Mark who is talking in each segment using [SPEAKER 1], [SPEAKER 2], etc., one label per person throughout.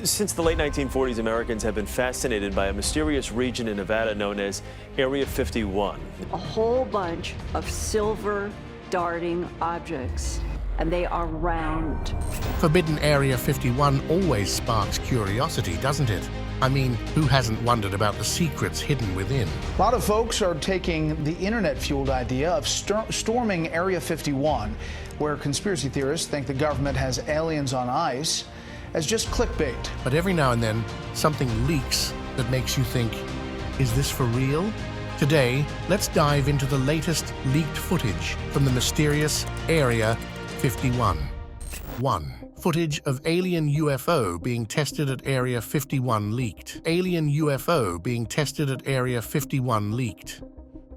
[SPEAKER 1] Since the late 1940s, Americans have been fascinated by a mysterious region in Nevada known as Area 51.
[SPEAKER 2] A whole bunch of silver darting objects, and they are round.
[SPEAKER 3] Forbidden Area 51 always sparks curiosity, doesn't it? I mean, who hasn't wondered about the secrets hidden within?
[SPEAKER 4] A lot of folks are taking the internet-fueled idea of storming Area 51, where conspiracy theorists think the government has aliens on ice, as just clickbait.
[SPEAKER 3] But every now and then, something leaks that makes you think, is this for real? Today, let's dive into the latest leaked footage from the mysterious Area 51. 1. Footage of alien UFO being tested at Area 51 leaked. Alien UFO being tested at Area 51 leaked.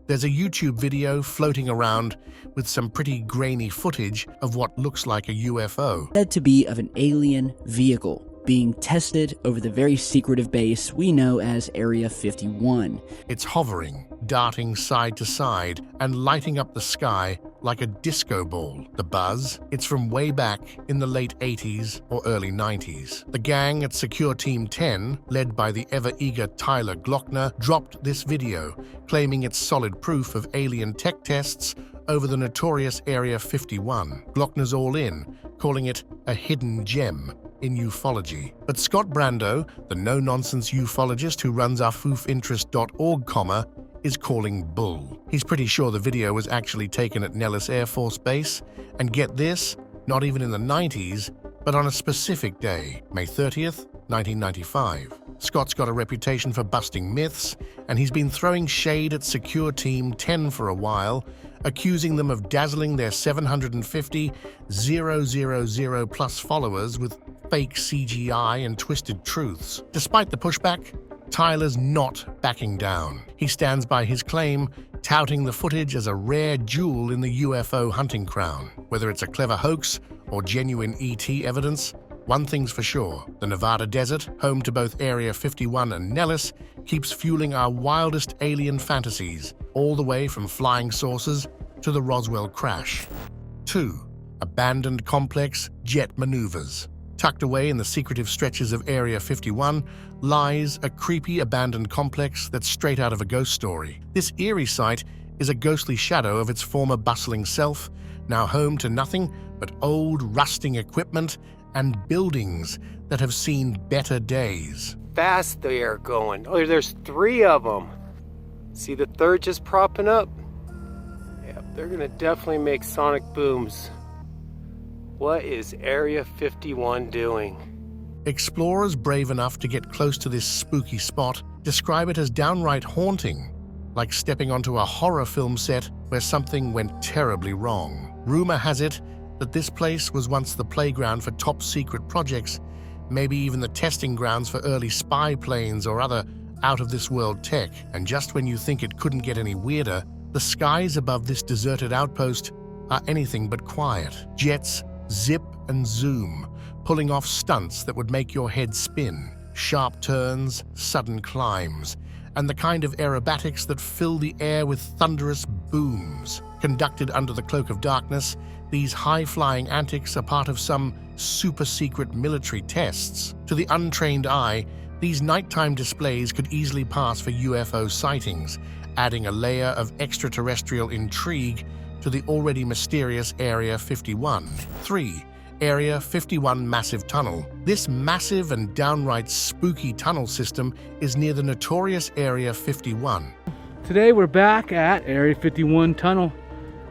[SPEAKER 3] There's a YouTube video floating around with some pretty grainy footage of what looks like a UFO.
[SPEAKER 5] Said to be of an alien vehicle being tested over the very secretive base we know as Area 51.
[SPEAKER 3] It's hovering, darting side to side, and lighting up the sky like a disco ball. The buzz? It's from way back in the late 80s or early 90s. The gang at Secure Team 10, led by the ever-eager Tyler Glockner, dropped this video, claiming it's solid proof of alien tech tests over the notorious Area 51. Glockner's all in, calling it a hidden gem in ufology. But Scott Brando, the no-nonsense ufologist who runs ourfoofinterest.org, is calling bull. He's pretty sure the video was actually taken at Nellis Air Force Base, and get this, not even in the 90s, but on a specific day, May 30th, 1995. Scott's got a reputation for busting myths, and he's been throwing shade at Secure Team 10 for a while, accusing them of dazzling their 750,000+ followers with fake CGI and twisted truths. Despite the pushback, Tyler's not backing down. He stands by his claim, touting the footage as a rare jewel in the UFO hunting crown. Whether it's a clever hoax or genuine ET evidence, one thing's for sure, the Nevada desert, home to both Area 51 and Nellis, keeps fueling our wildest alien fantasies, all the way from flying saucers to the Roswell crash. 2. Abandoned complex jet maneuvers. Tucked away in the secretive stretches of Area 51 lies a creepy abandoned complex that's straight out of a ghost story. This eerie site is a ghostly shadow of its former bustling self, now home to nothing but old, rusting equipment and buildings that have seen better days.
[SPEAKER 6] Fast they are going. Oh, there's 3 of them. See the third just propping up? Yeah, they're gonna definitely make sonic booms. What is Area 51 doing?
[SPEAKER 3] Explorers brave enough to get close to this spooky spot describe it as downright haunting, like stepping onto a horror film set where something went terribly wrong. Rumor has it that this place was once the playground for top-secret projects, maybe even the testing grounds for early spy planes or other out-of-this-world tech. And just when you think it couldn't get any weirder, the skies above this deserted outpost are anything but quiet. Jets zip and zoom, pulling off stunts that would make your head spin. Sharp turns, sudden climbs, and the kind of aerobatics that fill the air with thunderous booms. Conducted under the cloak of darkness, these high-flying antics are part of some super-secret military tests. To the untrained eye, these nighttime displays could easily pass for UFO sightings, adding a layer of extraterrestrial intrigue to the already mysterious Area 51. 3. Area 51 Massive Tunnel. This massive and downright spooky tunnel system is near the notorious Area 51.
[SPEAKER 7] Today we're back at Area 51 tunnel,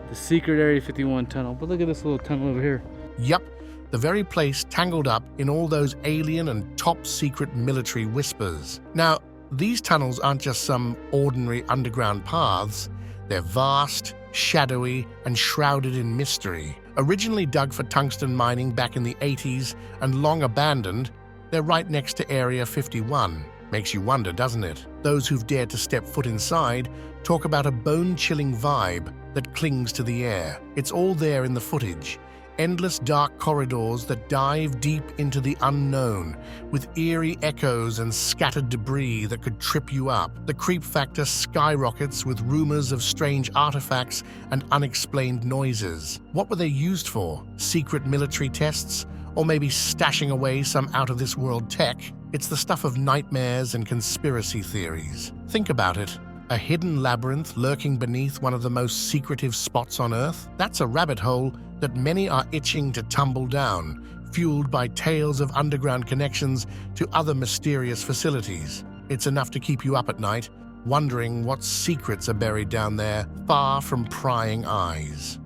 [SPEAKER 7] the secret Area 51 tunnel. But look at this little tunnel over here.
[SPEAKER 3] Yup, the very place tangled up in all those alien and top-secret military whispers. Now, these tunnels aren't just some ordinary underground paths. They're vast, shadowy, and shrouded in mystery. Originally dug for tungsten mining back in the 80s and long abandoned, they're right next to Area 51. Makes you wonder, doesn't it? Those who've dared to step foot inside talk about a bone-chilling vibe that clings to the air. It's all there in the footage. endless dark corridors that dive deep into the unknown, with eerie echoes and scattered debris that could trip you up. The creep factor skyrockets with rumors of strange artifacts and unexplained noises. What were they used for? Secret military tests? Or maybe stashing away some out-of-this-world tech? It's the stuff of nightmares and conspiracy theories. Think about it. A hidden labyrinth lurking beneath one of the most secretive spots on Earth? That's a rabbit hole that many are itching to tumble down, fueled by tales of underground connections to other mysterious facilities. It's enough to keep you up at night, wondering what secrets are buried down there, far from prying eyes.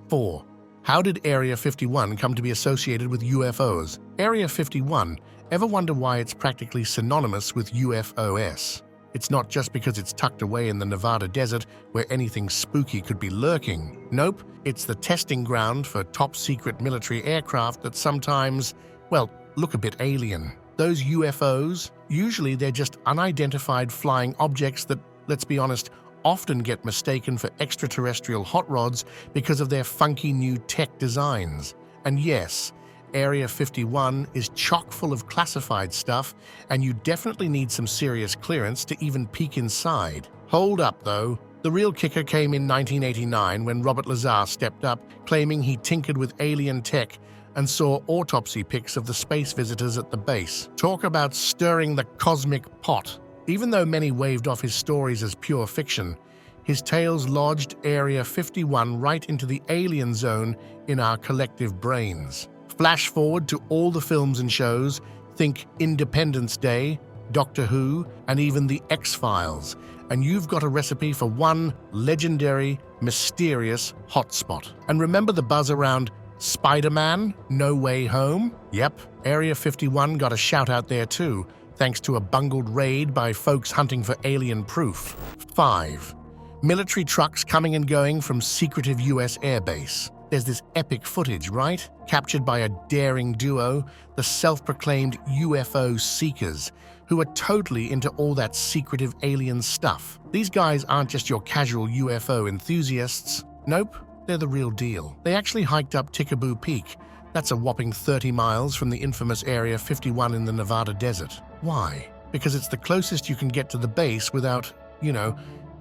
[SPEAKER 3] 4. How did Area 51 come to be associated with UFOs? Area 51, ever wonder why it's practically synonymous with UFOs? It's not just because it's tucked away in the Nevada desert where anything spooky could be lurking. Nope, it's the testing ground for top-secret military aircraft that sometimes, well, look a bit alien. Those UFOs, usually they're just unidentified flying objects that, let's be honest, often get mistaken for extraterrestrial hot rods because of their funky new tech designs. And yes, Area 51 is chock full of classified stuff, and you definitely need some serious clearance to even peek inside. Hold up, though. The real kicker came in 1989 when Robert Lazar stepped up, claiming he tinkered with alien tech and saw autopsy pics of the space visitors at the base. Talk about stirring the cosmic pot. Even though many waved off his stories as pure fiction, his tales lodged Area 51 right into the alien zone in our collective brains. Flash forward to all the films and shows, think Independence Day, Doctor Who, and even The X-Files, and you've got a recipe for one legendary, mysterious hotspot. And remember the buzz around Spider-Man, No Way Home? Yep, Area 51 got a shout out there too, thanks to a bungled raid by folks hunting for alien proof. 5. Military trucks coming and going from secretive US airbase. There's this epic footage, right? Captured by a daring duo, the self-proclaimed UFO seekers, who are totally into all that secretive alien stuff. These guys aren't just your casual UFO enthusiasts. Nope, they're the real deal. They actually hiked up Tikaboo Peak. That's a whopping 30 miles from the infamous Area 51 in the Nevada desert. Why? Because it's the closest you can get to the base without,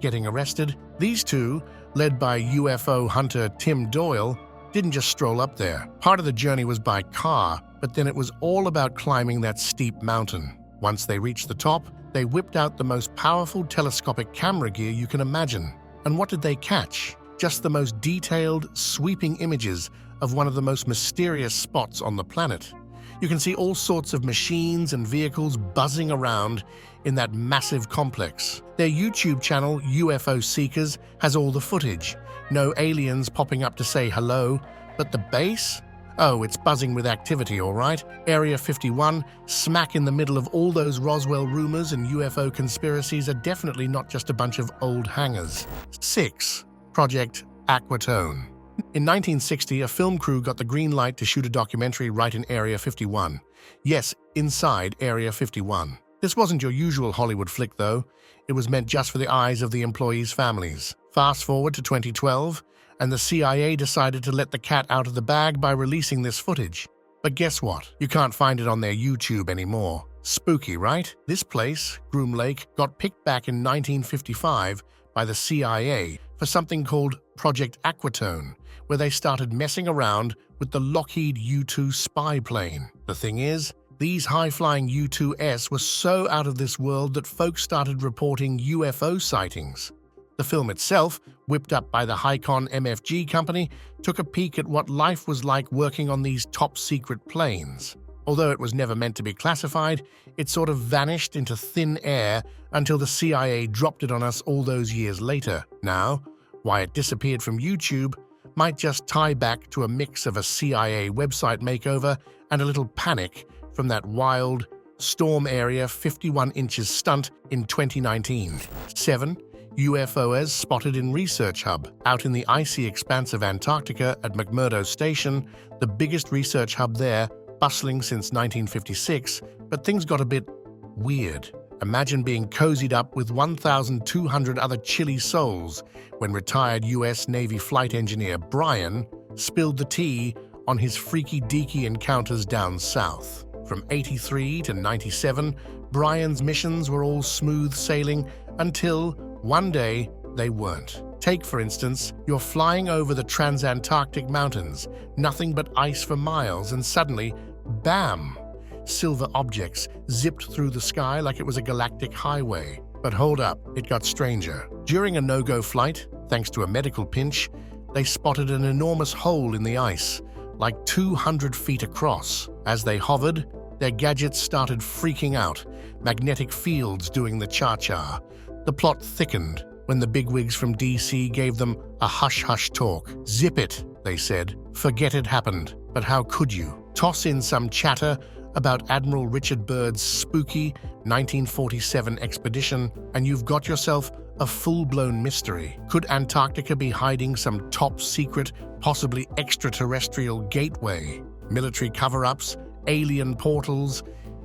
[SPEAKER 3] getting arrested. These two, led by UFO hunter Tim Doyle, didn't just stroll up there. Part of the journey was by car, but then it was all about climbing that steep mountain. Once they reached the top, they whipped out the most powerful telescopic camera gear you can imagine. And what did they catch? Just the most detailed, sweeping images of one of the most mysterious spots on the planet. You can see all sorts of machines and vehicles buzzing around in that massive complex. Their YouTube channel, UFO Seekers, has all the footage. No aliens popping up to say hello, but the base? Oh, it's buzzing with activity, all right. Area 51, smack in the middle of all those Roswell rumors and UFO conspiracies, are definitely not just a bunch of old hangars. 6. Project Aquatone. In 1960, a film crew got the green light to shoot a documentary right in Area 51. Yes, inside Area 51. This wasn't your usual Hollywood flick, though. It was meant just for the eyes of the employees' families. Fast forward to 2012, and the CIA decided to let the cat out of the bag by releasing this footage. But guess what? You can't find it on their YouTube anymore. Spooky, right? This place, Groom Lake, got picked back in 1955 by the CIA for something called Project Aquatone, where they started messing around with the Lockheed U-2 spy plane. The thing is, these high-flying U-2S were so out of this world that folks started reporting UFO sightings. The film itself, whipped up by the Hycon MFG company, took a peek at what life was like working on these top-secret planes. Although it was never meant to be classified, it sort of vanished into thin air until the CIA dropped it on us all those years later. Now, why it disappeared from YouTube might just tie back to a mix of a CIA website makeover and a little panic from that wild Storm Area 51 inches stunt in 2019. 7. UFOs spotted in Research Hub. Out in the icy expanse of Antarctica at McMurdo Station, the biggest research hub there, bustling since 1956, but things got a bit weird. Imagine being cozied up with 1,200 other chilly souls when retired U.S. Navy flight engineer Brian, spilled the tea on his freaky-deaky encounters down south. From 83 to 97, Brian's missions were all smooth sailing until one day they weren't. Take, for instance, you're flying over the Transantarctic Mountains, nothing but ice for miles, and suddenly, bam! Silver objects zipped through the sky like it was a galactic highway. But hold up, it got stranger. During a no-go flight, thanks to a medical pinch, they spotted an enormous hole in the ice, like 200 feet across. As they hovered, their gadgets started freaking out, magnetic fields doing the cha-cha. The plot thickened when the bigwigs from DC gave them a hush-hush talk. Zip it, they said. Forget it happened. But how could you? Toss in some chatter about Admiral Richard Byrd's spooky 1947 expedition, and you've got yourself a full-blown mystery. Could Antarctica be hiding some top-secret, possibly extraterrestrial gateway? Military cover-ups? Alien portals?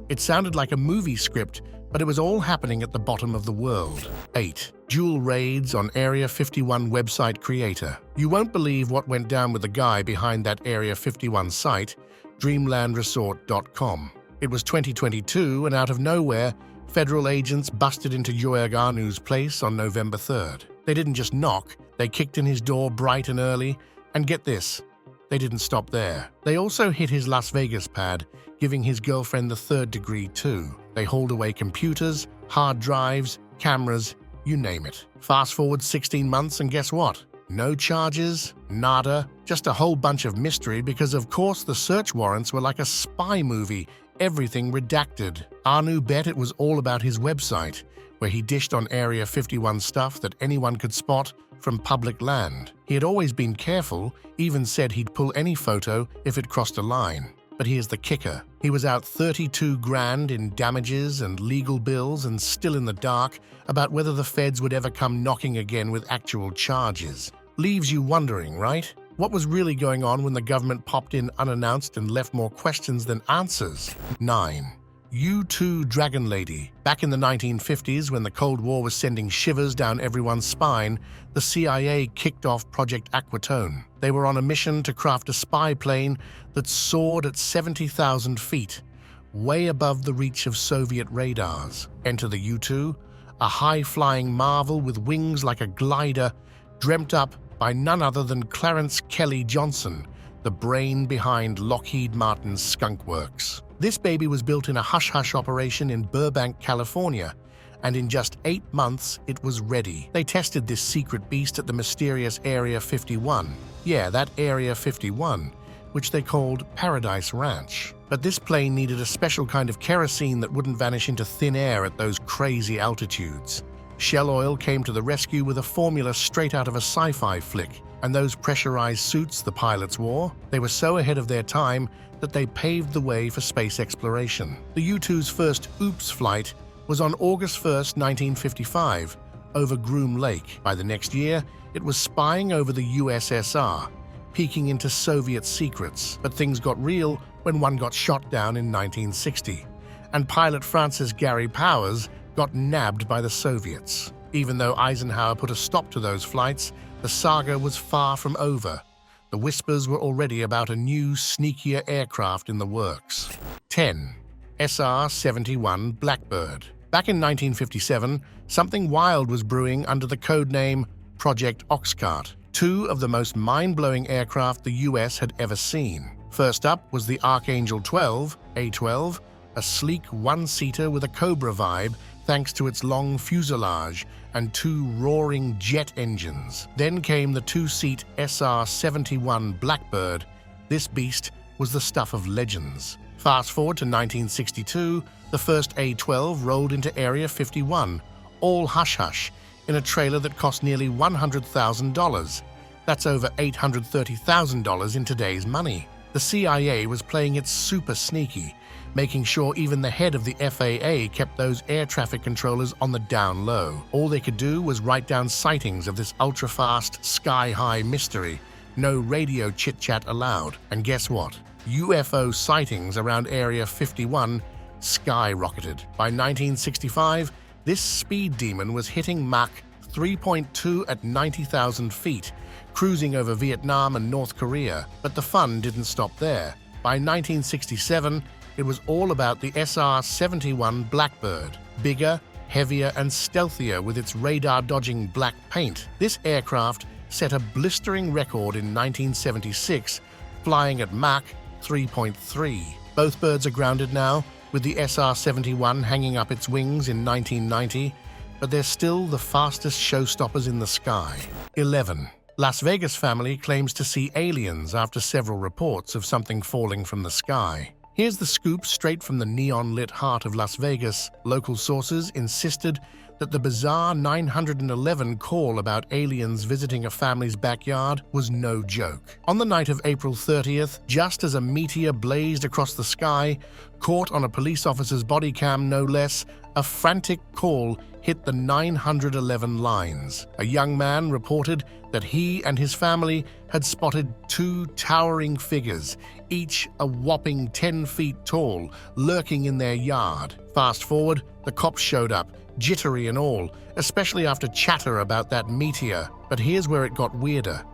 [SPEAKER 3] It sounded like a movie script, but it was all happening at the bottom of the world. 8. Dual raids on Area 51 website creator. You won't believe what went down with the guy behind that Area 51 site, dreamlandresort.com. It was 2022, and out of nowhere, federal agents busted into Joeg Anu's place on November 3rd. They didn't just knock, they kicked in his door bright and early, and get this, they didn't stop there. They also hit his Las Vegas pad, giving his girlfriend the third degree too. They hauled away computers, hard drives, cameras, you name it. Fast forward 16 months and guess what? No charges, nada, just a whole bunch of mystery because of course the search warrants were like a spy movie, everything redacted. Anu bet it was all about his website, where he dished on Area 51 stuff that anyone could spot from public land. He had always been careful, even said he'd pull any photo if it crossed a line. But here's the kicker. He was out 32 grand in damages and legal bills and still in the dark about whether the feds would ever come knocking again with actual charges. Leaves you wondering, right? What was really going on when the government popped in unannounced and left more questions than answers? 9. U-2 Dragon Lady. Back in the 1950s, when the Cold War was sending shivers down everyone's spine, the CIA kicked off Project Aquatone. They were on a mission to craft a spy plane that soared at 70,000 feet, way above the reach of Soviet radars. Enter the U-2, a high-flying marvel with wings like a glider, dreamt up by none other than Clarence Kelly Johnson, the brain behind Lockheed Martin's Skunk Works. This baby was built in a hush-hush operation in Burbank, California, and in just 8 months it was ready. They tested this secret beast at the mysterious Area 51. Yeah, that Area 51, which they called Paradise Ranch. But this plane needed a special kind of kerosene that wouldn't vanish into thin air at those crazy altitudes. Shell Oil came to the rescue with a formula straight out of a sci-fi flick, and those pressurized suits the pilots wore, they were so ahead of their time that they paved the way for space exploration. The U-2's first OOPS flight was on August 1, 1955, over Groom Lake. By the next year, it was spying over the USSR, peeking into Soviet secrets. But things got real when one got shot down in 1960, and pilot Francis Gary Powers got nabbed by the Soviets. Even though Eisenhower put a stop to those flights, the saga was far from over. The whispers were already about a new, sneakier aircraft in the works. 10. SR-71 Blackbird. Back in 1957, something wild was brewing under the code name Project Oxcart, 2 of the most mind-blowing aircraft the US had ever seen. First up was the Archangel 12, A-12, a sleek one-seater with a Cobra vibe thanks to its long fuselage and 2 roaring jet engines. Then came the 2-seat SR-71 Blackbird. This beast was the stuff of legends. Fast forward to 1962, the first A-12 rolled into Area 51, all hush-hush, in a trailer that cost nearly $100,000. That's over $830,000 in today's money. The CIA was playing it super sneaky, making sure even the head of the FAA kept those air traffic controllers on the down low. All they could do was write down sightings of this ultra-fast, sky-high mystery. No radio chit-chat allowed. And guess what? UFO sightings around Area 51 skyrocketed. By 1965, this speed demon was hitting Mach 3.2 at 90,000 feet, cruising over Vietnam and North Korea, but the fun didn't stop there. By 1967, it was all about the SR-71 Blackbird. Bigger, heavier, and stealthier with its radar-dodging black paint, this aircraft set a blistering record in 1976, flying at Mach 3.3. Both birds are grounded now, with the SR-71 hanging up its wings in 1990, but they're still the fastest showstoppers in the sky. 11. Las Vegas family claims to see aliens after several reports of something falling from the sky. Here's the scoop straight from the neon-lit heart of Las Vegas. Local sources insisted that the bizarre 911 call about aliens visiting a family's backyard was no joke. On the night of April 30th, just as a meteor blazed across the sky, caught on a police officer's body cam no less, a frantic call hit the 911 lines. A young man reported that he and his family had spotted two towering figures, each a whopping 10 feet tall, lurking in their yard. Fast forward, the cops showed up, jittery and all, especially after chatter about that meteor. But here's where it got weirder.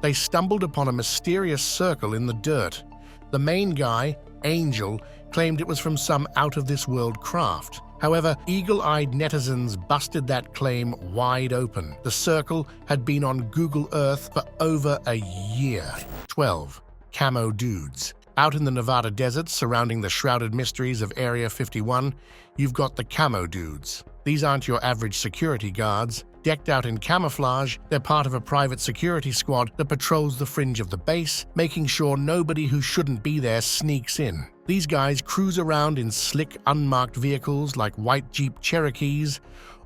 [SPEAKER 3] They stumbled upon a mysterious circle in the dirt. The main guy, Angel, claimed it was from some out-of-this-world craft. However, eagle-eyed netizens busted that claim wide open. The circle had been on Google Earth for over a year. 12. Camo dudes. Out in the Nevada desert surrounding the shrouded mysteries of Area 51, you've got the camo dudes. These aren't your average security guards. Decked out in camouflage, they're part of a private security squad that patrols the fringe of the base, making sure nobody who shouldn't be there sneaks in. These guys cruise around in slick, unmarked vehicles like white Jeep Cherokees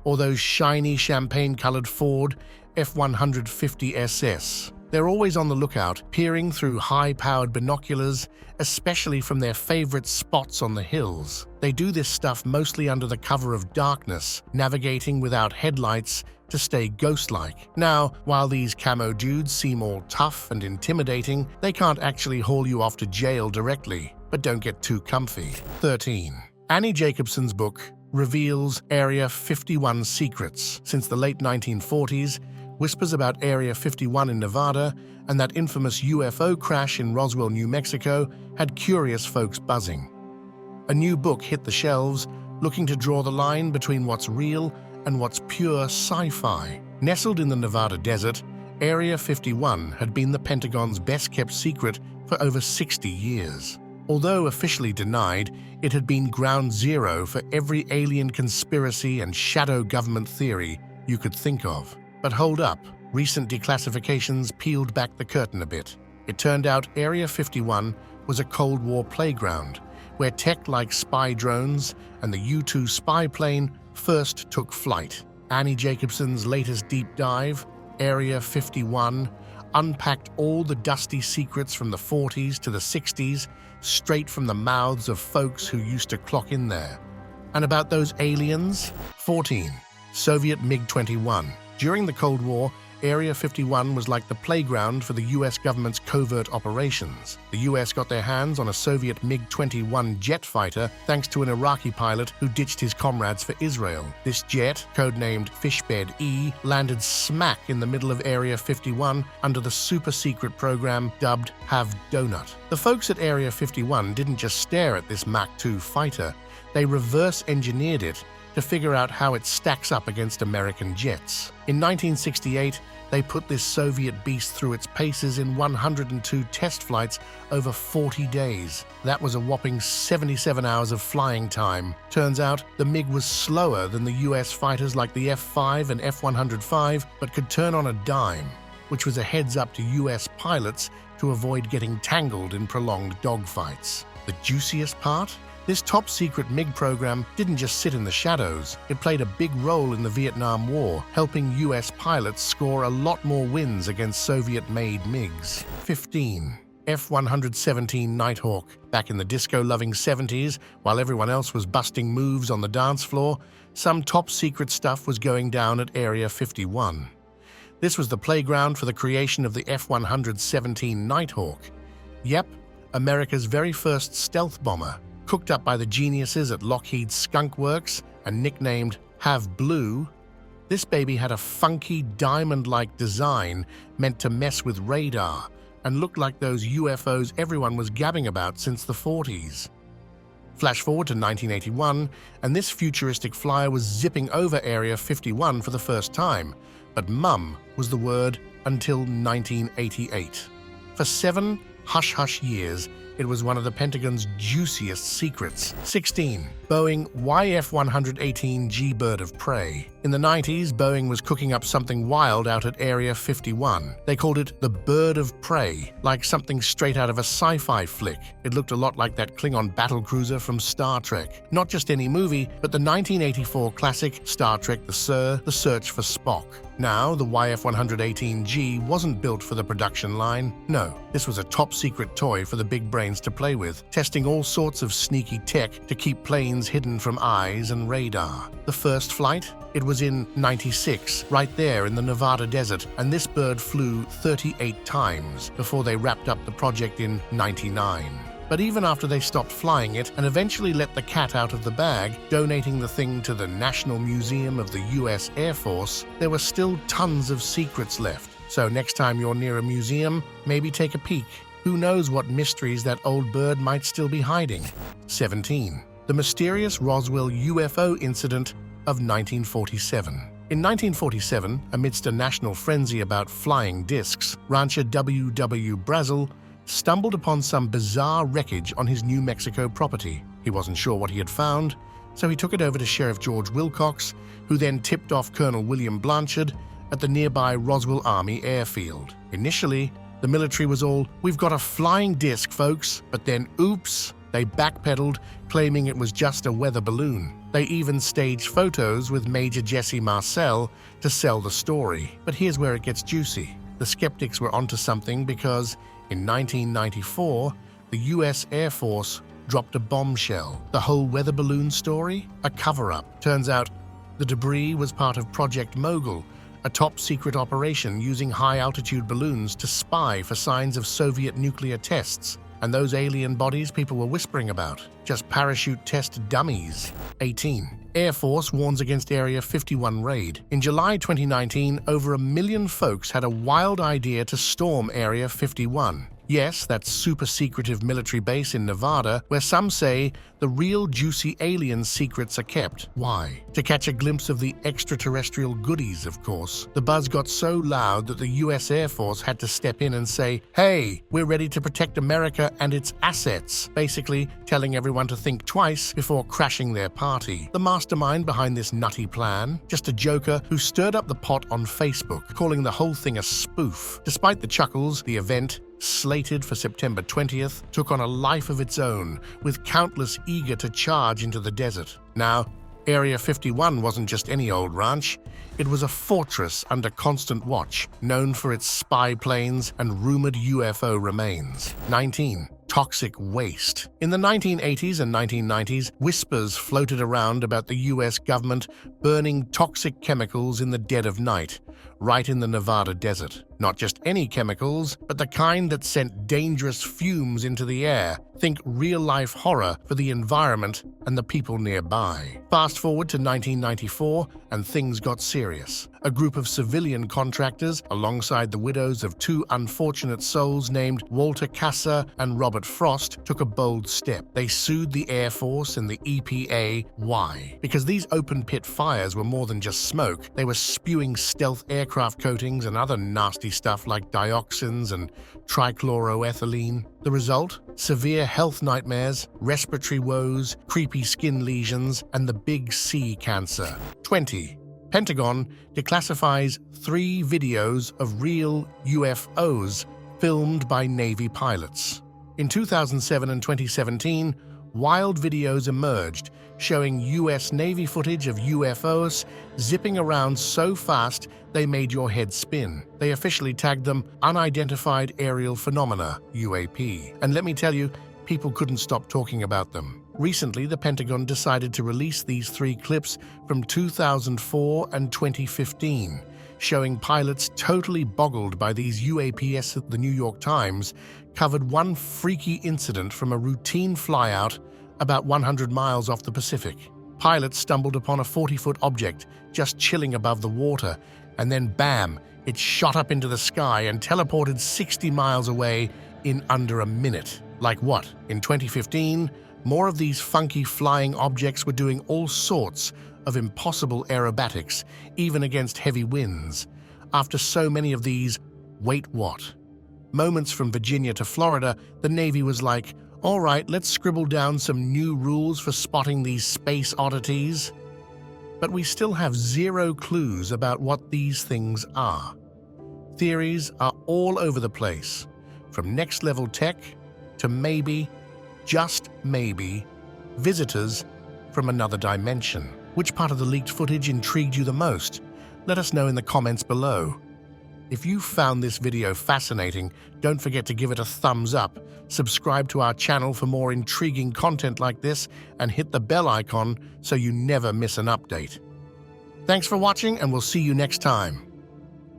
[SPEAKER 3] or those shiny champagne-colored Ford F-150 SS. They're always on the lookout, peering through high-powered binoculars, especially from their favorite spots on the hills. They do this stuff mostly under the cover of darkness, navigating without headlights to stay ghost-like. Now, while these camo dudes seem all tough and intimidating, they can't actually haul you off to jail directly, but don't get too comfy. 13. Annie Jacobsen's book reveals Area 51 secrets. Since the late 1940s, whispers about Area 51 in Nevada and that infamous UFO crash in Roswell, New Mexico had curious folks buzzing. A new book hit the shelves, looking to draw the line between what's real and what's pure sci-fi. Nestled in the Nevada desert, Area 51 had been the Pentagon's best-kept secret for over 60 years. Although officially denied, it had been ground zero for every alien conspiracy and shadow government theory you could think of. But hold up, recent declassifications peeled back the curtain a bit. It turned out Area 51 was a Cold War playground, where tech like spy drones and the U-2 spy plane first took flight. Annie Jacobsen's latest deep dive, Area 51, unpacked all the dusty secrets from the 40s to the 60s, straight from the mouths of folks who used to clock in there. And about those aliens? 14. Soviet MiG-21. During the Cold War, Area 51 was like the playground for the US government's covert operations. The US got their hands on a Soviet MiG-21 jet fighter thanks to an Iraqi pilot who ditched his comrades for Israel. This jet, codenamed Fishbed E, landed smack in the middle of Area 51 under the super-secret program dubbed Have Donut. The folks at Area 51 didn't just stare at this Mach 2 fighter, they reverse-engineered it to figure out how it stacks up against American jets. In 1968, they put this Soviet beast through its paces in 102 test flights over 40 days. That was a whopping 77 hours of flying time. Turns out, the MiG was slower than the US fighters like the F-5 and F-105, but could turn on a dime, which was a heads-up to US pilots to avoid getting tangled in prolonged dogfights. The juiciest part? This top-secret MiG program didn't just sit in the shadows. It played a big role in the Vietnam War, helping US pilots score a lot more wins against Soviet-made MiGs. 15. F-117 Nighthawk. Back in the disco-loving 70s, while everyone else was busting moves on the dance floor, some top-secret stuff was going down at Area 51. This was the playground for the creation of the F-117 Nighthawk. Yep, America's very first stealth bomber, cooked up by the geniuses at Lockheed's Skunk Works and nicknamed Have Blue, This baby had a funky diamond-like design meant to mess with radar and looked like those UFOs everyone was gabbing about since the 40s. Flash forward to 1981, and this futuristic flyer was zipping over Area 51 for the first time, but mum was the word until 1988. For 7 hush-hush years, it was one of the Pentagon's juiciest secrets. 16. Boeing YF-118G bird of prey. In the 90s, Boeing was cooking up something wild out at Area 51. They called it the bird of prey, like something straight out of a sci-fi flick. It looked a lot like that Klingon battlecruiser from Star Trek. Not just any movie, but the 1984 classic Star Trek The Search for Spock. Now, the YF-118G wasn't built for the production line. No, this was a top-secret toy for the big brains to play with, testing all sorts of sneaky tech to keep planes hidden from eyes and radar. The first flight? It was in '96, right there in the Nevada desert, and this bird flew 38 times before they wrapped up the project in '99. But even after they stopped flying it and eventually let the cat out of the bag, donating the thing to the National Museum of the U.S. Air Force, there were still tons of secrets left. So next time you're near a museum, maybe take a peek. Who knows what mysteries that old bird might still be hiding? 17. The mysterious Roswell UFO incident of 1947. In 1947, amidst a national frenzy about flying discs, rancher W.W. Brazel stumbled upon some bizarre wreckage on his New Mexico property. He wasn't sure what he had found, so he took it over to Sheriff George Wilcox, who then tipped off Colonel William Blanchard at the nearby Roswell Army Airfield. Initially, the military was all, "We've got a flying disc, folks," but then oops, they backpedaled, claiming it was just a weather balloon. They even staged photos with Major Jesse Marcel to sell the story. But here's where it gets juicy. The skeptics were onto something because in 1994, the U.S. Air Force dropped a bombshell. The whole weather balloon story? A cover-up. Turns out the debris was part of Project Mogul, a top-secret operation using high-altitude balloons to spy for signs of Soviet nuclear tests. And those alien bodies people were whispering about, just parachute test dummies. 18. Air Force warns against Area 51 raid. In July 2019, over 1 million folks had a wild idea to storm Area 51. Yes, that super-secretive military base in Nevada, where some say the real juicy alien secrets are kept. Why? To catch a glimpse of the extraterrestrial goodies, of course. The buzz got so loud that the U.S. Air Force had to step in and say, "Hey, we're ready to protect America and its assets," basically telling everyone to think twice before crashing their party. The mastermind behind this nutty plan? Just a joker who stirred up the pot on Facebook, calling the whole thing a spoof. Despite the chuckles, the event, slated for September 20th, took on a life of its own, with countless eager to charge into the desert. Now, Area 51 wasn't just any old ranch. It was a fortress under constant watch, known for its spy planes and rumored UFO remains. 19. Toxic waste. In the 1980s and 1990s, whispers floated around about the US government burning toxic chemicals in the dead of night, right in the Nevada desert. Not just any chemicals, but the kind that sent dangerous fumes into the air. Think real-life horror for the environment and the people nearby. Fast forward to 1994, and things got serious. A group of civilian contractors, alongside the widows of 2 unfortunate souls named Walter Kasser and Robert Frost, took a bold step. They sued the Air Force and the EPA. Why? Because these open-pit fires were more than just smoke. They were spewing stealth aircraft coatings and other nasty stuff like dioxins and trichloroethylene. The result? Severe health nightmares, respiratory woes, creepy skin lesions, and the big C cancer. 20. Pentagon declassifies 3 videos of real UFOs filmed by Navy pilots. In 2007 and 2017, wild videos emerged showing U.S. Navy footage of UFOs zipping around so fast they made your head spin. They officially tagged them Unidentified Aerial Phenomena, UAP. And let me tell you, people couldn't stop talking about them. Recently, the Pentagon decided to release these 3 clips from 2004 and 2015, showing pilots totally boggled by these UAPs. The New York Times covered one freaky incident from a routine flyout about 100 miles off the Pacific. Pilots stumbled upon a 40-foot object just chilling above the water, and then bam, it shot up into the sky and teleported 60 miles away in under a minute. Like what? In 2015, more of these funky flying objects were doing all sorts of impossible aerobatics, even against heavy winds. After so many of these, wait what? Moments from Virginia to Florida, the Navy was like, all right, let's scribble down some new rules for spotting these space oddities. But we still have zero clues about what these things are. Theories are all over the place, from next-level tech to maybe, just maybe, visitors from another dimension. Which part of the leaked footage intrigued you the most? Let us know in the comments below. If you found this video fascinating, don't forget to give it a thumbs up, subscribe to our channel for more intriguing content like this, and hit the bell icon so you never miss an update. Thanks for watching, and we'll see you next time.